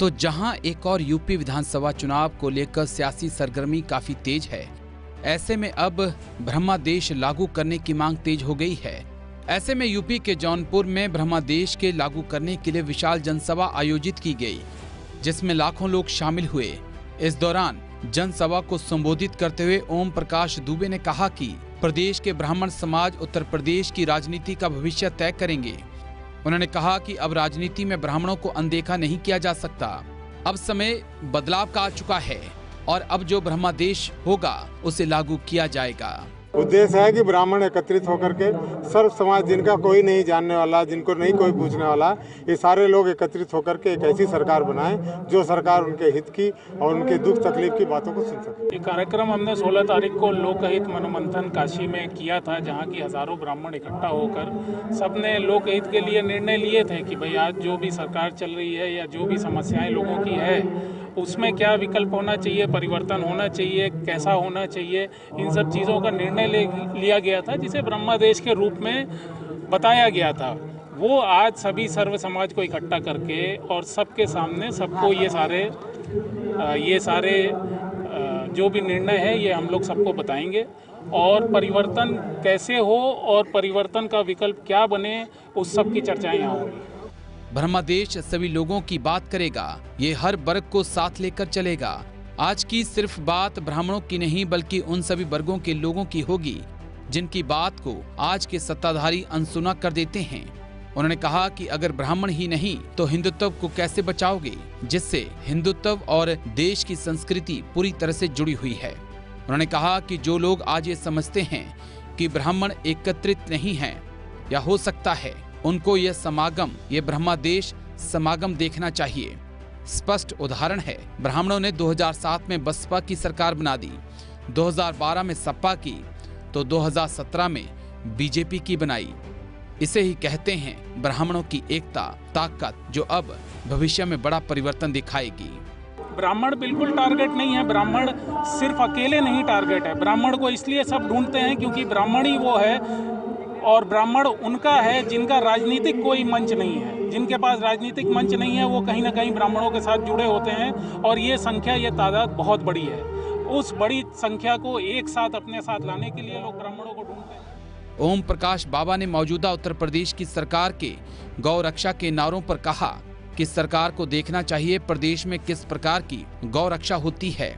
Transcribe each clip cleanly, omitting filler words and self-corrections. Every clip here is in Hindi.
तो जहां एक और यूपी विधानसभा चुनाव को लेकर सियासी सरगर्मी काफी तेज है, ऐसे में अब ब्रह्मादेश लागू करने की मांग तेज हो गई है। ऐसे में यूपी के जौनपुर में ब्रह्मादेश के लागू करने के लिए विशाल जनसभा आयोजित की गई, जिसमें लाखों लोग शामिल हुए। इस दौरान जनसभा को संबोधित करते हुए ओम प्रकाश दुबे ने कहा कि प्रदेश के ब्राह्मण समाज उत्तर प्रदेश की राजनीति का भविष्य तय करेंगे। उन्होंने कहा कि अब राजनीति में ब्राह्मणों को अनदेखा नहीं किया जा सकता। अब समय बदलाव का आ चुका है और अब जो ब्रह्मादेश होगा उसे लागू किया जाएगा। उद्देश्य है कि ब्राह्मण एकत्रित होकर के सर्व समाज, जिनका कोई नहीं जानने वाला, जिनको नहीं कोई पूछने वाला, ये सारे लोग एकत्रित होकर के एक ऐसी सरकार बनाएं जो सरकार उनके हित की और उनके दुख तकलीफ की बातों को सुन सके। ये कार्यक्रम हमने 16 तारीख को लोकहित मनोमंथन काशी में किया था, जहाँ की हजारों ब्राह्मण इकट्ठा होकर सबने लोकहित के लिए निर्णय लिए थे कि भाई आज जो भी सरकार चल रही है या जो भी समस्याएं लोगों की है उसमें क्या विकल्प होना चाहिए, परिवर्तन होना चाहिए, कैसा होना चाहिए, इन सब चीज़ों का निर्णय लिया गया था, जिसे ब्रह्मादेश के रूप में बताया गया था। वो आज सभी सर्व समाज को इकट्ठा करके और सबके सामने सबको ये सारे जो भी निर्णय है ये हम लोग सबको बताएंगे और परिवर्तन कैसे हो और परिवर्तन का विकल्प क्या बने, उस सब की चर्चाएं यहाँ होंगी। ब्रह्मादेश सभी लोगों की बात करेगा, ये हर वर्ग को साथ लेकर चलेगा। आज की सिर्फ बात ब्राह्मणों की नहीं बल्कि उन सभी वर्गों के लोगों की होगी जिनकी बात को आज के सत्ताधारी अनसुना कर देते हैं। उन्होंने कहा कि अगर ब्राह्मण ही नहीं तो हिंदुत्व को कैसे बचाओगे, जिससे हिंदुत्व और देश की संस्कृति पूरी तरह से जुड़ी हुई है। उन्होंने कहा कि जो लोग आज ये समझते हैं कि ब्राह्मण एकत्रित नहीं हैं या हो सकता है, उनको यह समागम, ये ब्रह्मादेश समागम देखना चाहिए। स्पष्ट उदाहरण है, ब्राह्मणों ने 2007 में बसपा की सरकार बना दी, 2012 में सपा की, तो 2017 में बीजेपी की बनाई। इसे ही कहते हैं ब्राह्मणों की एकता, ताकत, जो अब भविष्य में बड़ा परिवर्तन दिखाएगी। ब्राह्मण बिल्कुल टारगेट नहीं है, ब्राह्मण सिर्फ अकेले नहीं टारगेट है। ब्राह्मण को इसलिए सब ढूंढते हैं क्योंकि ब्राह्मण ही वो है और ब्राह्मण उनका है जिनका राजनीतिक कोई मंच नहीं है। जिनके पास राजनीतिक मंच नहीं है वो कहीं ना कहीं ब्राह्मणों के साथ जुड़े होते हैं और ये संख्या, ये तादाद बहुत बड़ी है। उस बड़ी संख्या को एक साथ अपने साथ लाने के लिए लोग ब्राह्मणों को ढूंढते हैं। ओम प्रकाश बाबा ने मौजूदा उत्तर प्रदेश की सरकार के गौ रक्षा के नारों पर कहा कि सरकार को देखना चाहिए प्रदेश में किस प्रकार की गौ रक्षा होती है,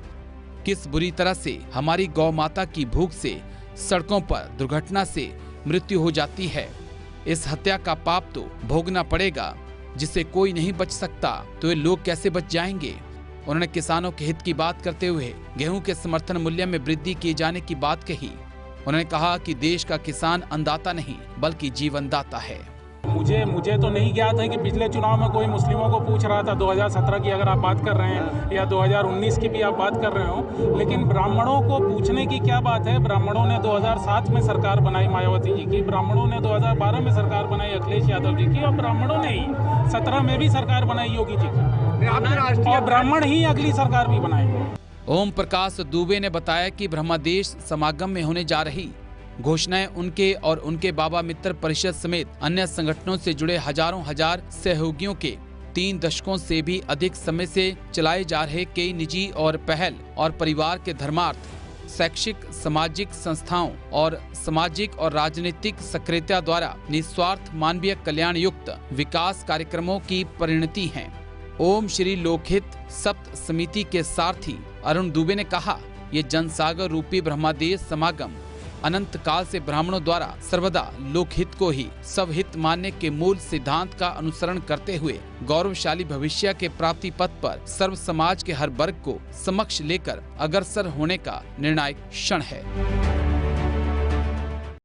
किस बुरी तरह से हमारी गौ माता की भूख से, सड़कों पर दुर्घटना से मृत्यु हो जाती है। इस हत्या का पाप तो भोगना पड़ेगा, जिससे कोई नहीं बच सकता, तो ये लोग कैसे बच जाएंगे। उन्होंने किसानों के हित की बात करते हुए गेहूं के समर्थन मूल्य में वृद्धि किए जाने की बात कही। उन्होंने कहा कि देश का किसान अन्नदाता नहीं बल्कि जीवनदाता है। मुझे तो नहीं ज्ञात है कि पिछले चुनाव में कोई मुस्लिमों को पूछ रहा था। 2017 की अगर आप बात कर रहे हैं या 2019 की भी आप बात कर रहे हो, लेकिन ब्राह्मणों को पूछने की क्या बात है। ब्राह्मणों ने 2007 में सरकार बनाई मायावती जी की, ब्राह्मणों ने 2012 में सरकार बनाई अखिलेश यादव जी की और ब्राह्मणों ने ही 17 में भी सरकार बनाई योगी जी की और ब्राह्मण ही अगली सरकार भी बनाएंगे। ओम प्रकाश दुबे ने बताया कि ब्रह्मादेश समागम में होने जा रही घोषणाएं उनके और उनके बाबा मित्र परिषद समेत अन्य संगठनों से जुड़े हजारों हजार सहयोगियों के 3 दशकों से भी अधिक समय से चलाए जा रहे कई निजी और पहल और परिवार के धर्मार्थ, शैक्षिक, सामाजिक संस्थाओं और सामाजिक और राजनीतिक सक्रियता द्वारा निस्वार्थ मानवीय कल्याण युक्त विकास कार्यक्रमों की परिणति है। ओम श्री लोकहित सप्त समिति के सारथी अरुण दुबे ने कहा, ये जनसागर रूपी ब्रह्मादेश समागम अनंत काल से ब्राह्मणों द्वारा सर्वदा लोकहित को ही सबहित मानने के मूल सिद्धांत का अनुसरण करते हुए गौरवशाली भविष्य के प्राप्ति पथ पर सर्व समाज के हर वर्ग को समक्ष लेकर अग्रसर होने का निर्णायक क्षण है।